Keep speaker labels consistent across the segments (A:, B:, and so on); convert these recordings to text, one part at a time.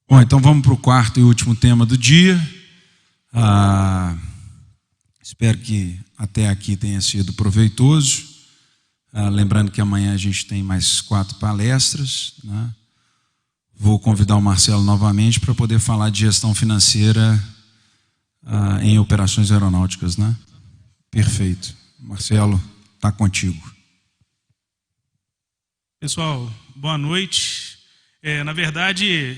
A: Bom, então vamos para o quarto e último tema do dia. Espero que até aqui tenha sido proveitoso. Lembrando que amanhã a gente tem mais 4 palestras, né? Vou convidar o Marcelo novamente para poder falar de gestão financeira em operações aeronáuticas, né? Perfeito. Marcelo, está contigo.
B: Pessoal, boa noite. Na verdade,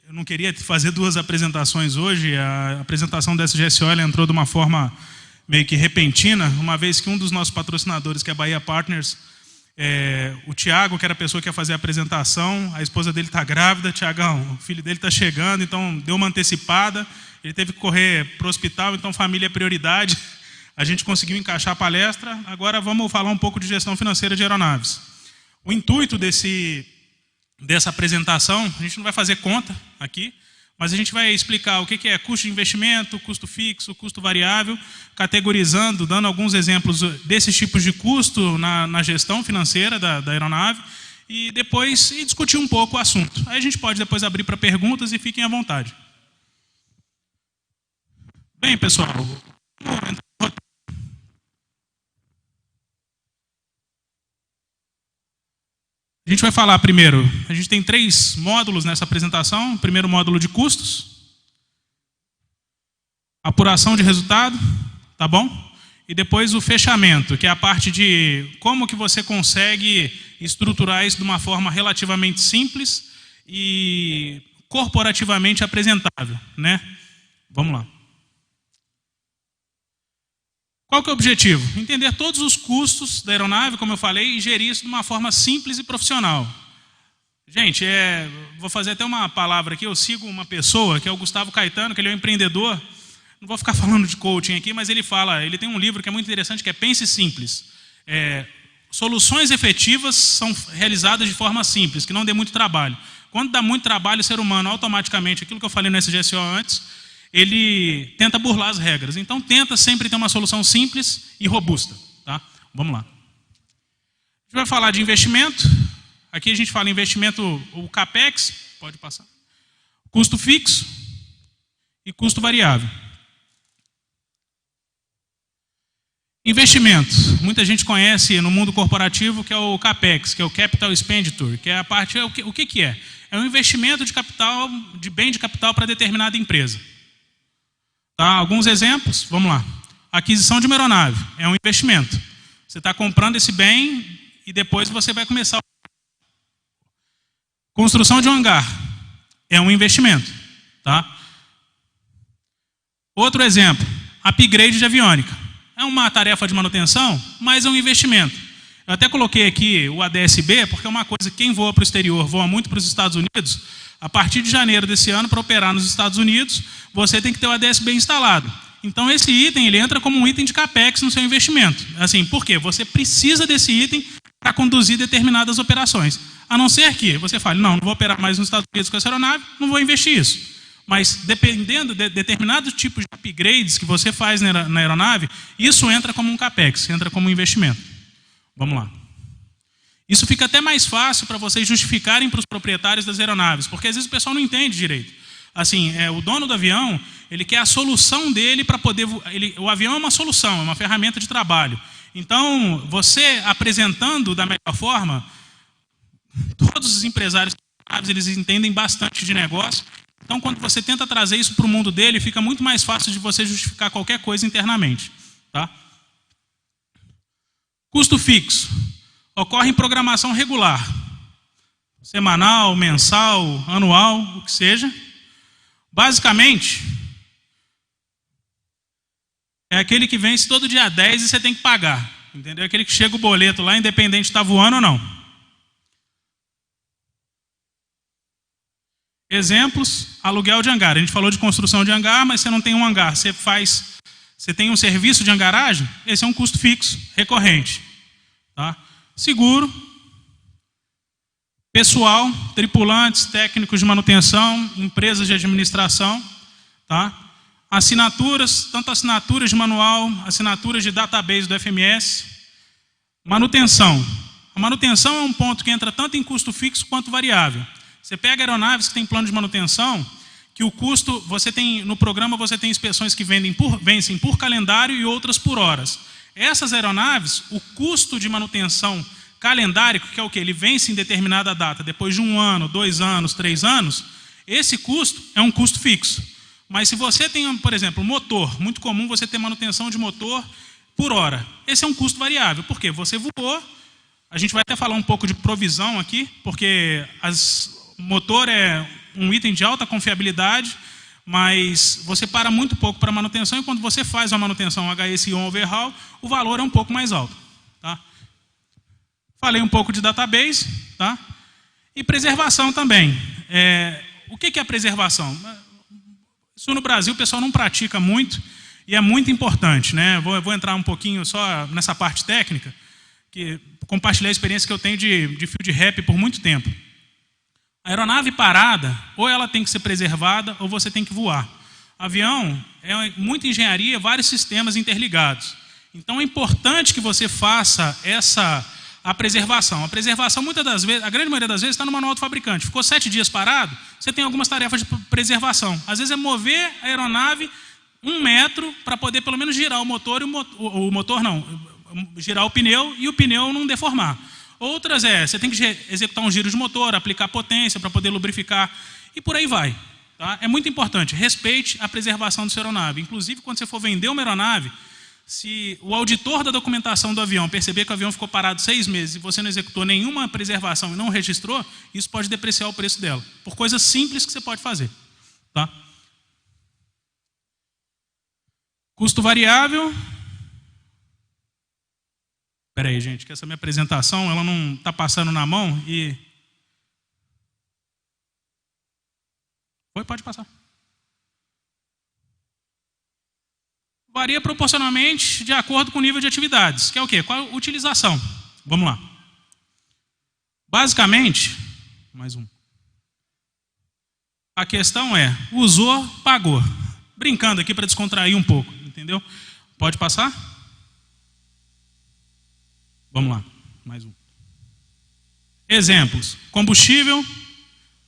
B: eu não queria fazer 2 apresentações hoje. A apresentação da SGSO entrou de uma forma meio que repentina, uma vez que um dos nossos patrocinadores, que é a Bahia Partners, o Tiago, que era a pessoa que ia fazer a apresentação, a esposa dele está grávida, Tiagão, o filho dele está chegando, então deu uma antecipada, ele teve que correr para o hospital, então família é prioridade, a gente conseguiu encaixar a palestra. Agora vamos falar um pouco de gestão financeira de aeronaves. O intuito dessa apresentação, a gente não vai fazer conta aqui, mas a gente vai explicar o que é custo de investimento, custo fixo, custo variável, categorizando, dando alguns exemplos desses tipos de custo na gestão financeira da aeronave e depois discutir um pouco o assunto. Aí a gente pode depois abrir para perguntas e fiquem à vontade. Bem, pessoal, a gente vai falar primeiro, a gente tem 3 módulos nessa apresentação. O primeiro módulo de custos, apuração de resultado, tá bom? E depois o fechamento, que é a parte de como que você consegue estruturar isso de uma forma relativamente simples e corporativamente apresentável, né? Vamos lá. Qual que é o objetivo? Entender todos os custos da aeronave, como eu falei, e gerir isso de uma forma simples e profissional. Gente, vou fazer até uma palavra aqui, eu sigo uma pessoa, que é o Gustavo Caetano, que ele é um empreendedor. Não vou ficar falando de coaching aqui, mas ele tem um livro que é muito interessante, que é Pense Simples. Soluções efetivas são realizadas de forma simples, que não dê muito trabalho. Quando dá muito trabalho, o ser humano, automaticamente, aquilo que eu falei no SGSO antes, ele tenta burlar as regras. Então, tenta sempre ter uma solução simples e robusta. Tá? Vamos lá. A gente vai falar de investimento. Aqui a gente fala investimento, o CAPEX, pode passar. Custo fixo e custo variável. Investimento. Muita gente conhece no mundo corporativo que é o CAPEX, que é o Capital Expenditure, que é a parte... O que é? É um investimento de capital, de bem de capital para determinada empresa. Tá, alguns exemplos, vamos lá. Aquisição de uma aeronave é um investimento. Você está comprando esse bem e depois você vai começar. Construção de um hangar é um investimento. Tá? Outro exemplo, upgrade de aviônica. É uma tarefa de manutenção, mas é um investimento. Eu até coloquei aqui o ADS-B, porque é uma coisa que quem voa para o exterior, voa muito para os Estados Unidos. A partir de janeiro desse ano, para operar nos Estados Unidos, você tem que ter o ADS-B instalado. Então, esse item ele entra como um item de CAPEX no seu investimento. Assim, por quê? Você precisa desse item para conduzir determinadas operações. A não ser que você fale, não vou operar mais nos Estados Unidos com essa aeronave, não vou investir isso. Mas, dependendo de determinados tipos de upgrades que você faz na aeronave, isso entra como um CAPEX, entra como um investimento. Vamos lá. Isso fica até mais fácil para vocês justificarem para os proprietários das aeronaves, porque às vezes o pessoal não entende direito. Assim, o dono do avião, ele quer a solução dele para poder... o avião é uma solução, é uma ferramenta de trabalho. Então, você apresentando da melhor forma, todos os empresários eles entendem bastante de negócio. Então, quando você tenta trazer isso para o mundo dele, fica muito mais fácil de você justificar qualquer coisa internamente. Tá? Custo fixo. Ocorre em programação regular. Semanal, mensal, anual, o que seja. Basicamente, é aquele que vence todo dia 10 e você tem que pagar. Entendeu? É aquele que chega o boleto lá, independente de estar voando ou não. Exemplos, aluguel de hangar. A gente falou de construção de hangar, mas você não tem um hangar. Você tem um serviço de hangaragem, esse é um custo fixo, recorrente. Tá? Seguro, pessoal, tripulantes, técnicos de manutenção, empresas de administração, tá? Assinaturas, tanto assinaturas de manual, assinaturas de database do FMS, manutenção. A manutenção é um ponto que entra tanto em custo fixo quanto variável. Você pega aeronaves que tem plano de manutenção, que o custo, você tem, no programa você tem inspeções que vencem por calendário e outras por horas. Essas aeronaves, o custo de manutenção calendárico, que é o quê? Ele vence em determinada data, depois de 1 ano, 2 anos, 3 anos, esse custo é um custo fixo. Mas se você tem, por exemplo, motor, muito comum você ter manutenção de motor por hora. Esse é um custo variável. Por quê? Você voou, a gente vai até falar um pouco de provisão aqui, porque motor é um item de alta confiabilidade, mas você para muito pouco para manutenção, e quando você faz a manutenção HSE-on overhaul, o valor é um pouco mais alto. Tá? Falei um pouco de database, tá? E preservação também. O que é a preservação? Isso no Brasil o pessoal não pratica muito, e é muito importante, né? Vou entrar um pouquinho só nessa parte técnica, que compartilhar a experiência que eu tenho de field rep por muito tempo. A aeronave parada, ou ela tem que ser preservada, ou você tem que voar. Avião é muita engenharia, vários sistemas interligados. Então é importante que você faça a preservação. A preservação, muitas das vezes, a grande maioria das vezes, está no manual do fabricante. Ficou 7 dias parado, você tem algumas tarefas de preservação. Às vezes é mover a aeronave 1 metro para poder pelo menos girar o motor, girar o pneu e o pneu não deformar. Outras você tem que executar um giro de motor, aplicar potência para poder lubrificar e por aí vai. Tá? É muito importante, respeite a preservação da sua aeronave. Inclusive, quando você for vender uma aeronave, se o auditor da documentação do avião perceber que o avião ficou parado 6 meses e você não executou nenhuma preservação e não registrou, isso pode depreciar o preço dela, por coisas simples que você pode fazer. Tá? Custo variável. Espera aí, gente, que essa minha apresentação ela não está passando na mão e... Pode passar. Varia proporcionalmente de acordo com o nível de atividades, que é o quê? Qual a utilização? Vamos lá. Basicamente, mais um. A questão é, usou, pagou. Brincando aqui para descontrair um pouco, entendeu? Pode passar? Vamos lá, mais um. Exemplos: combustível,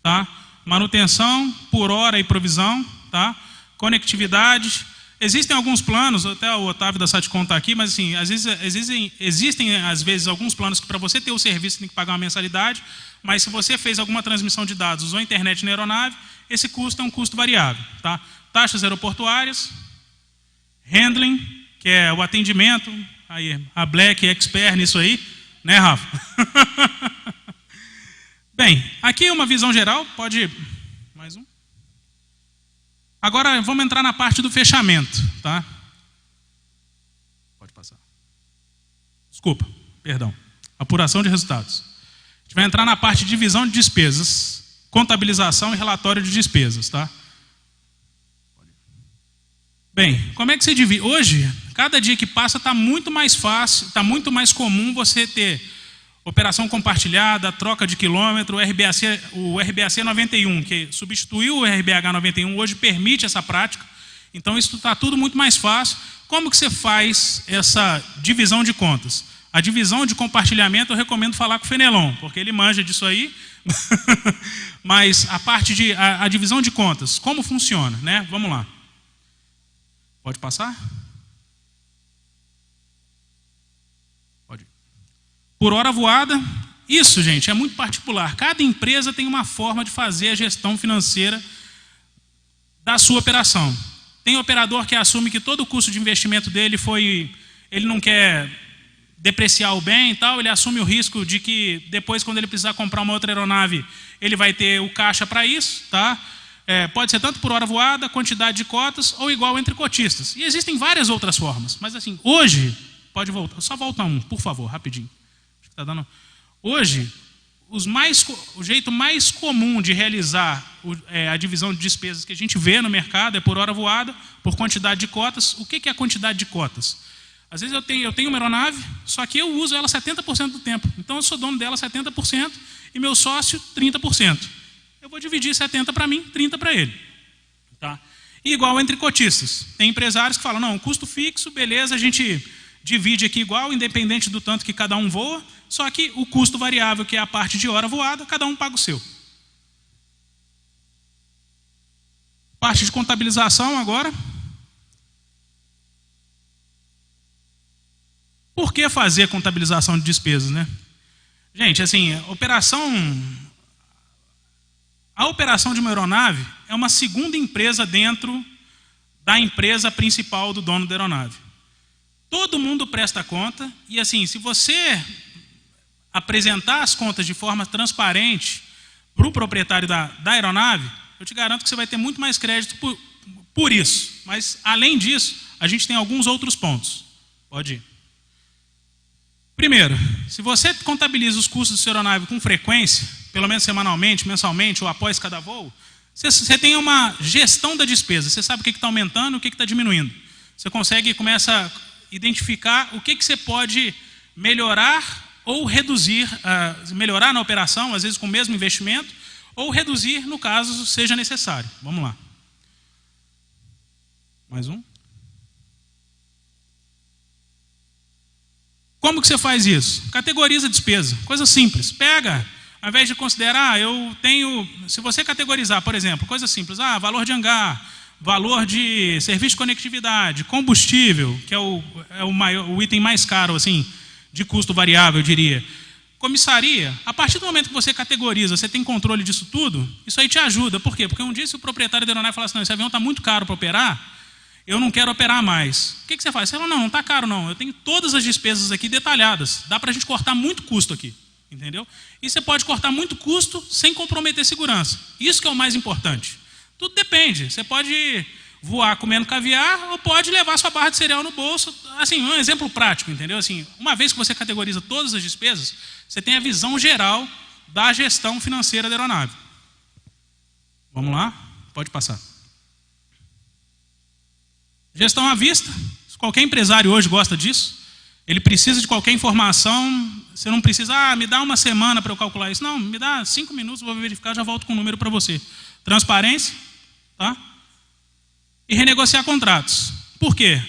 B: tá? Manutenção por hora e provisão, tá? Conectividade. Existem alguns planos, até o Otávio da Satcom está aqui, mas assim, às vezes existem alguns planos que para você ter o serviço você tem que pagar uma mensalidade, mas se você fez alguma transmissão de dados, usou a internet na aeronave, esse custo é um custo variável, tá? Taxas aeroportuárias, handling, que é o atendimento. Aí, a Black Expert nisso aí, né, Rafa? Bem, aqui uma visão geral, pode... Mais um. Agora vamos entrar na parte do fechamento, tá? Pode passar. Desculpa, perdão. Apuração de resultados. A gente vai entrar na parte de divisão de despesas, contabilização e relatório de despesas, tá? Bem, como é que você divide? Hoje, cada dia que passa está muito mais fácil, está muito mais comum você ter operação compartilhada, troca de quilômetro, o RBAC 91, que substituiu o RBH 91, hoje permite essa prática. Então, isso está tudo muito mais fácil. Como que você faz essa divisão de contas? A divisão de compartilhamento eu recomendo falar com o Fenelon, porque ele manja disso aí. Mas a parte de a divisão de contas, como funciona, né? Vamos lá. Pode passar? Pode. Por hora voada, isso, gente, é muito particular. Cada empresa tem uma forma de fazer a gestão financeira da sua operação. Tem operador que assume que todo o custo de investimento dele ele não quer depreciar o bem e tal, ele assume o risco de que depois, quando ele precisar comprar uma outra aeronave, ele vai ter o caixa para isso, tá? Pode ser tanto por hora voada, quantidade de cotas, ou igual entre cotistas. E existem várias outras formas. Mas assim, hoje, pode voltar, só volta um, por favor, rapidinho. Acho que tá dando. Hoje, o jeito mais comum de realizar a divisão de despesas que a gente vê no mercado é por hora voada, por quantidade de cotas. O que é a quantidade de cotas? Às vezes eu tenho uma aeronave, só que eu uso ela 70% do tempo. Então eu sou dono dela 70% e meu sócio 30%. Eu vou dividir 70 para mim, 30 para ele. Tá? E igual entre cotistas. Tem empresários que falam, não, custo fixo, beleza, a gente divide aqui igual, independente do tanto que cada um voa, só que o custo variável, que é a parte de hora voada, cada um paga o seu. parte de contabilização agora. Por que fazer contabilização de despesas, né? Gente, assim, a operação de uma aeronave é uma segunda empresa dentro da empresa principal do dono da aeronave. Todo mundo presta conta e, assim, se você apresentar as contas de forma transparente para o proprietário da aeronave, eu te garanto que você vai ter muito mais crédito por isso. Mas, além disso, a gente tem alguns outros pontos. Pode ir. Primeiro, se você contabiliza os custos da sua aeronave com frequência, pelo menos semanalmente, mensalmente ou após cada voo, você tem uma gestão da despesa. Você sabe o que está aumentando e o que está diminuindo. Você começa a identificar o que você pode melhorar ou reduzir, melhorar na operação, às vezes com o mesmo investimento, ou reduzir no caso seja necessário. Vamos lá. Mais um. Como que você faz isso? Categoriza a despesa. Coisa simples. Pega, ao invés de considerar, se você categorizar, por exemplo, coisa simples, valor de hangar, valor de serviço de conectividade, combustível, que é o item mais caro, assim, de custo variável, eu diria. Comissaria, a partir do momento que você categoriza, você tem controle disso tudo, isso aí te ajuda. Por quê? Porque um dia se o proprietário da aeronave falar assim, não, esse avião está muito caro para operar, eu não quero operar mais. O que você faz? Você fala, não está caro não, eu tenho todas as despesas aqui detalhadas, dá para a gente cortar muito custo aqui, entendeu? E você pode cortar muito custo sem comprometer segurança. Isso que é o mais importante. Tudo depende, você pode voar comendo caviar ou pode levar sua barra de cereal no bolso. Assim, um exemplo prático, entendeu? Assim, uma vez que você categoriza todas as despesas, você tem a visão geral da gestão financeira da aeronave. Vamos lá? Pode passar. Gestão à vista. Qualquer empresário hoje gosta disso. Ele precisa de qualquer informação. Você não precisa, me dá uma semana para eu calcular isso. Não, me dá 5 minutos, vou verificar, já volto com o número para você. Transparência, tá? E renegociar contratos. Por quê?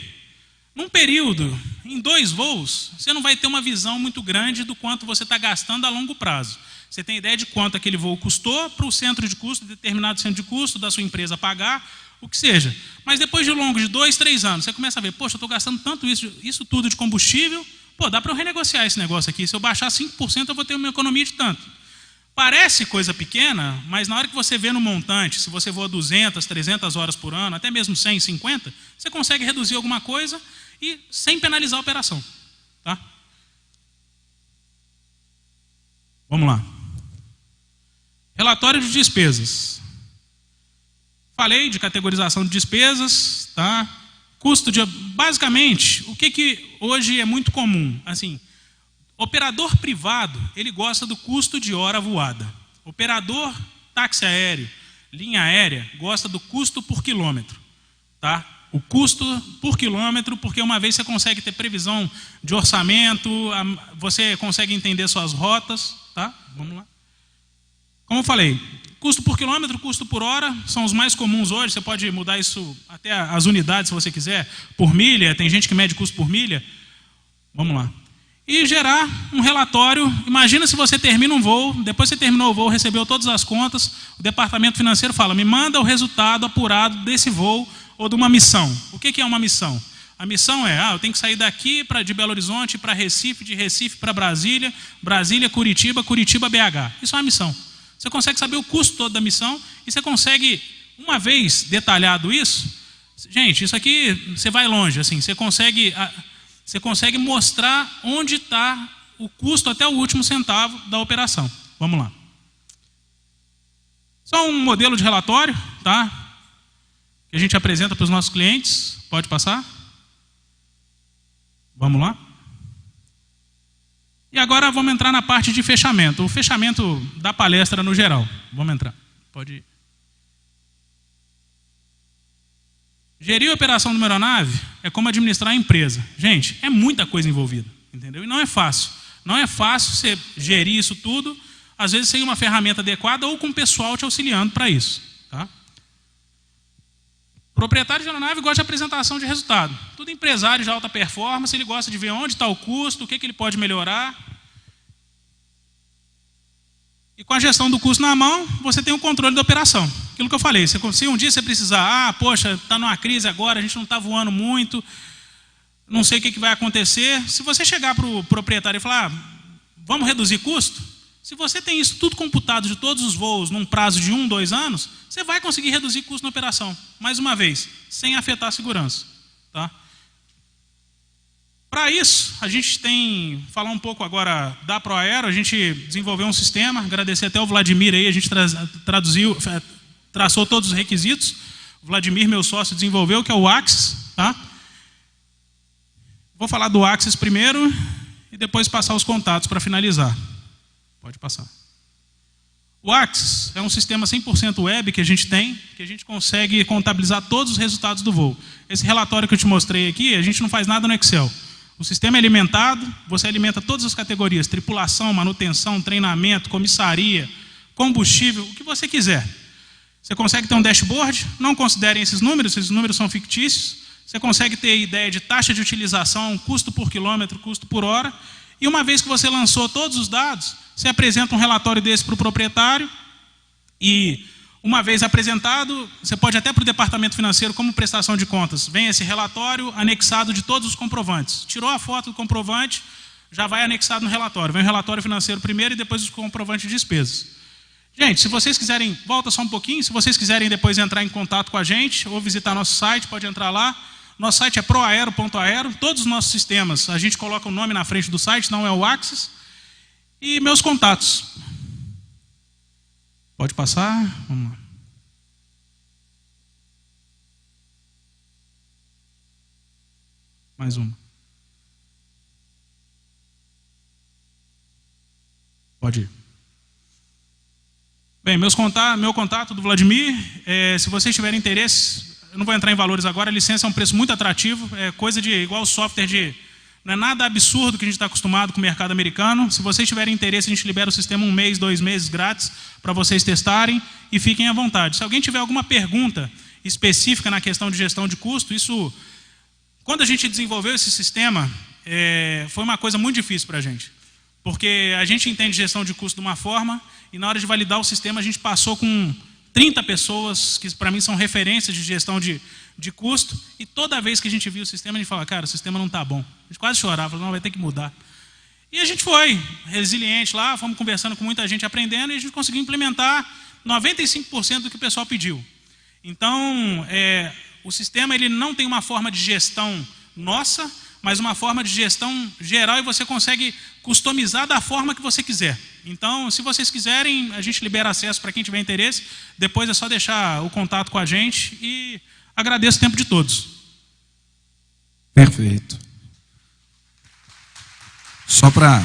B: Num período, em 2 voos, você não vai ter uma visão muito grande do quanto você está gastando a longo prazo. Você tem ideia de quanto aquele voo custou para o centro de custo, determinado centro de custo da sua empresa pagar, o que seja. Mas depois de longo de 2, 3 anos, você começa a ver, poxa, eu estou gastando tanto isso tudo de combustível, dá para eu renegociar esse negócio aqui. Se eu baixar 5%, eu vou ter uma economia de tanto. Parece coisa pequena, mas na hora que você vê no montante, se você voa 200, 300 horas por ano, até mesmo 150, você consegue reduzir alguma coisa e sem penalizar a operação. Tá? Vamos lá. Relatório de despesas. Falei de categorização de despesas, tá? Custo de... Basicamente, o que hoje é muito comum? Assim, operador privado, ele gosta do custo de hora voada. Operador táxi aéreo, linha aérea, gosta do custo por quilômetro. Tá? O custo por quilômetro, porque uma vez você consegue ter previsão de orçamento, você consegue entender suas rotas. Tá? Vamos lá. Como eu falei, custo por quilômetro, custo por hora, são os mais comuns hoje. Você pode mudar isso até as unidades, se você quiser, por milha. Tem gente que mede custo por milha. Vamos lá. E gerar um relatório. Imagina se você termina um voo, depois que você terminou o voo, recebeu todas as contas, o departamento financeiro fala, me manda o resultado apurado desse voo ou de uma missão. O que é uma missão? A missão é, eu tenho que sair daqui de Belo Horizonte para Recife, de Recife para Brasília, Brasília, Curitiba, Curitiba, BH. Isso é uma missão. Você consegue saber o custo todo da missão e você consegue, uma vez detalhado isso, gente, isso aqui você vai longe, assim, você consegue mostrar onde está o custo até o último centavo da operação. Vamos lá. Só um modelo de relatório, tá? Que a gente apresenta para os nossos clientes. Pode passar? Vamos lá. E agora vamos entrar na parte de fechamento. O fechamento da palestra no geral. Vamos entrar. Pode ir. Gerir a operação de uma aeronave é como administrar a empresa. Gente, é muita coisa envolvida, entendeu? E não é fácil. Não é fácil você gerir isso tudo, às vezes sem uma ferramenta adequada ou com o pessoal te auxiliando para isso. Tá? Proprietário de aeronave gosta de apresentação de resultado. Todo empresário de alta performance, ele gosta de ver onde está o custo, o que ele pode melhorar. E com a gestão do custo na mão, você tem o controle da operação. Aquilo que eu falei, se um dia você precisar, poxa, está numa crise agora, a gente não está voando muito, não sei o que vai acontecer. Se você chegar para o proprietário e falar, vamos reduzir custo, se você tem isso tudo computado de todos os voos num prazo de 1, 2 anos, você vai conseguir reduzir custo na operação. Mais uma vez, sem afetar a segurança. Tá? Para isso, a gente tem, falar um pouco agora da ProAero, a gente desenvolveu um sistema, agradecer até o Vladimir aí, a gente traçou todos os requisitos, o Vladimir, meu sócio, desenvolveu, que é o Axis. Tá? Vou falar do Axis primeiro e depois passar os contatos para finalizar. Pode passar. O Axis é um sistema 100% web que a gente tem, que a gente consegue contabilizar todos os resultados do voo. Esse relatório que eu te mostrei aqui, a gente não faz nada no Excel. O sistema é alimentado, você alimenta todas as categorias, tripulação, manutenção, treinamento, comissaria, combustível, o que você quiser. Você consegue ter um dashboard, não considerem esses números são fictícios. Você consegue ter ideia de taxa de utilização, custo por quilômetro, custo por hora. E uma vez que você lançou todos os dados, você apresenta um relatório desse para o proprietário e, uma vez apresentado, você pode até para o departamento financeiro, como prestação de contas, vem esse relatório anexado de todos os comprovantes. Tirou a foto do comprovante, já vai anexado no relatório. Vem o relatório financeiro primeiro e depois os comprovantes de despesas. Gente, se vocês quiserem, volta só um pouquinho, se vocês quiserem depois entrar em contato com a gente ou visitar nosso site, pode entrar lá. Nosso site é proaero.aero, todos os nossos sistemas, a gente coloca o nome na frente do site, não é o Axis. E meus contatos. Pode passar? Vamos lá. Mais uma. Pode ir. Bem, meu contato do Vladimir, se vocês tiverem interesse, eu não vou entrar em valores agora, a licença é um preço muito atrativo, é coisa de igual software de... Não é nada absurdo que a gente está acostumado com o mercado americano. Se vocês tiverem interesse, a gente libera o sistema 1 mês, 2 meses grátis para vocês testarem e fiquem à vontade. Se alguém tiver alguma pergunta específica na questão de gestão de custo, isso, quando a gente desenvolveu esse sistema, foi uma coisa muito difícil para a gente. Porque a gente entende gestão de custo de uma forma e na hora de validar o sistema a gente passou com 30 pessoas que para mim são referências de gestão de custo, e toda vez que a gente via o sistema, a gente falava, cara, o sistema não está bom. A gente quase chorava, falava, não, vai ter que mudar. E a gente foi resiliente lá, fomos conversando com muita gente, aprendendo, e a gente conseguiu implementar 95% do que o pessoal pediu. Então, o sistema ele não tem uma forma de gestão nossa, mas uma forma de gestão geral, e você consegue customizar da forma que você quiser. Então, se vocês quiserem, a gente libera acesso para quem tiver interesse, depois é só deixar o contato com a gente e agradeço o tempo de todos.
A: Perfeito. Só para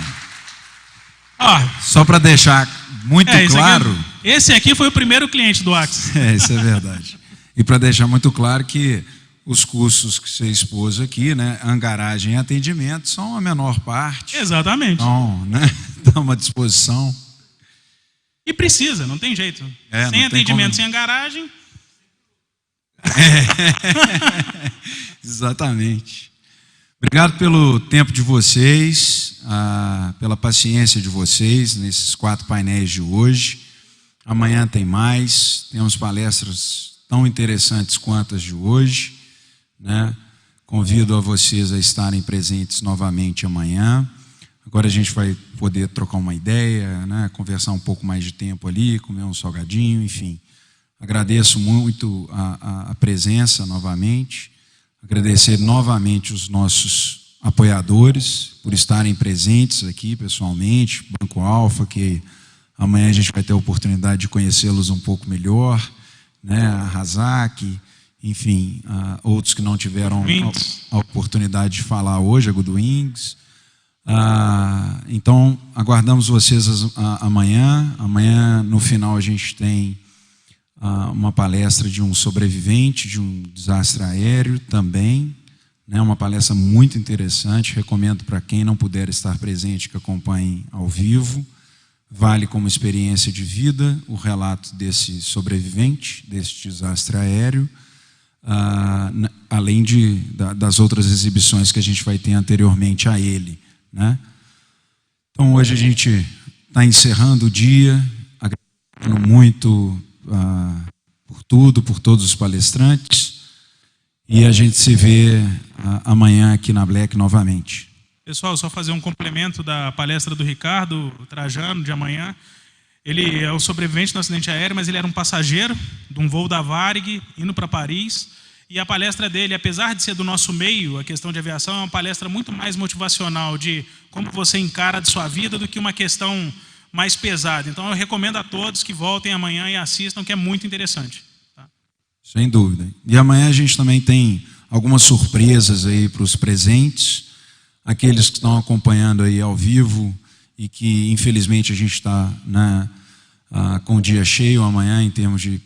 A: deixar muito claro...
B: Esse aqui foi o primeiro cliente do Axis.
A: Isso é verdade. E para deixar muito claro que os custos que você expôs aqui, né, angaragem e atendimento, são a menor parte.
B: Exatamente.
A: Então, né, estamos à disposição.
B: E precisa, não tem jeito. Sem atendimento, sem angaragem...
A: Exatamente. Obrigado pelo tempo de vocês, pela paciência de vocês nesses 4 painéis de hoje. Amanhã tem mais, temos palestras tão interessantes quanto as de hoje, né? Convido a vocês a estarem presentes novamente amanhã. Agora a gente vai poder trocar uma ideia, né? Conversar um pouco mais de tempo ali, comer um salgadinho, enfim. Agradeço muito a presença novamente, agradecer novamente os nossos apoiadores por estarem presentes aqui pessoalmente, Banco Alfa, que amanhã a gente vai ter a oportunidade de conhecê-los um pouco melhor, né? A Razak, enfim, outros que não tiveram a oportunidade de falar hoje, a Goodwings. Então, aguardamos vocês amanhã. Amanhã, no final, a gente tem uma palestra de um sobrevivente de um desastre aéreo também, né? Uma palestra muito interessante, recomendo para quem não puder estar presente que acompanhe ao vivo. Vale como experiência de vida o relato desse sobrevivente, desse desastre aéreo, além das outras exibições que a gente vai ter anteriormente a ele, né? Então hoje a gente está encerrando o dia, agradecendo muito por tudo, por todos os palestrantes. E a gente se vê amanhã aqui na Black novamente.
B: Pessoal, só fazer um complemento da palestra do Ricardo Trajano, de amanhã. Ele é o sobrevivente do acidente aéreo, mas ele era um passageiro de um voo da Varig, indo para Paris. E a palestra dele, apesar de ser do nosso meio, a questão de aviação, é uma palestra muito mais motivacional, de como você encara de sua vida, do que uma questão mais pesada. Então, eu recomendo a todos que voltem amanhã e assistam, que é muito interessante. Tá?
A: Sem dúvida. E amanhã a gente também tem algumas surpresas aí para os presentes, aqueles que estão acompanhando aí ao vivo e que, infelizmente, a gente está com o dia cheio amanhã em termos de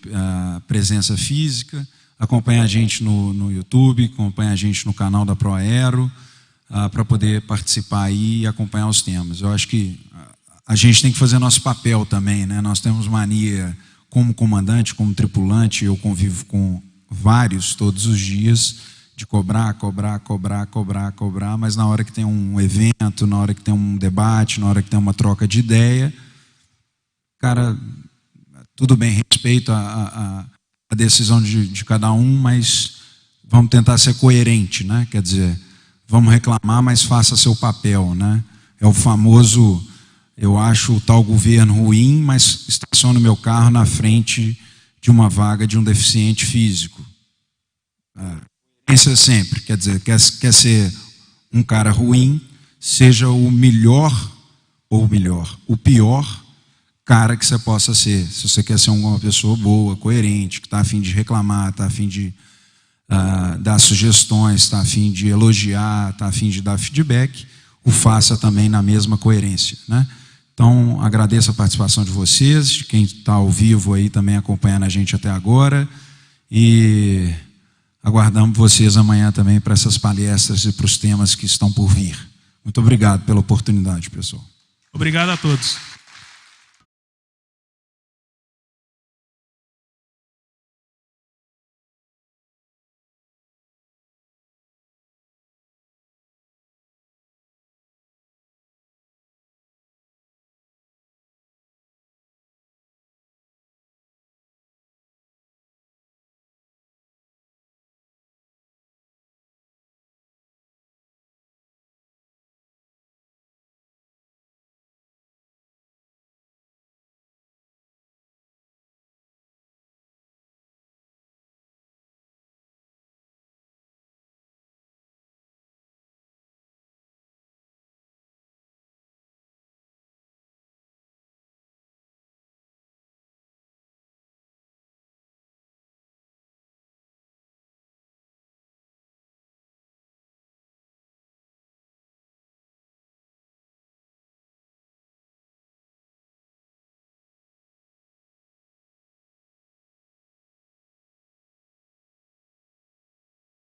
A: presença física. Acompanha a gente no YouTube, acompanha a gente no canal da ProAero, para poder participar aí e acompanhar os temas. Eu acho que a gente tem que fazer nosso papel também, né? Nós temos mania, como comandante, como tripulante, eu convivo com vários todos os dias, de cobrar, mas na hora que tem um evento, na hora que tem um debate, na hora que tem uma troca de ideia, cara, tudo bem, respeito a decisão de cada um, mas vamos tentar ser coerente, né? Quer dizer, vamos reclamar, mas faça seu papel, né? É o famoso, eu acho o tal governo ruim, mas estaciono meu carro na frente de uma vaga de um deficiente físico. Pensa sempre, quer dizer, quer ser um cara ruim, seja o melhor, ou melhor, o pior cara que você possa ser. Se você quer ser uma pessoa boa, coerente, que está a fim de reclamar, está a fim de dar sugestões, está a fim de elogiar, está a fim de dar feedback, o faça também na mesma coerência, né? Então, agradeço a participação de vocês, de quem está ao vivo aí também acompanhando a gente até agora, e aguardamos vocês amanhã também para essas palestras e para os temas que estão por vir. Muito obrigado pela oportunidade, pessoal.
B: Obrigado a todos.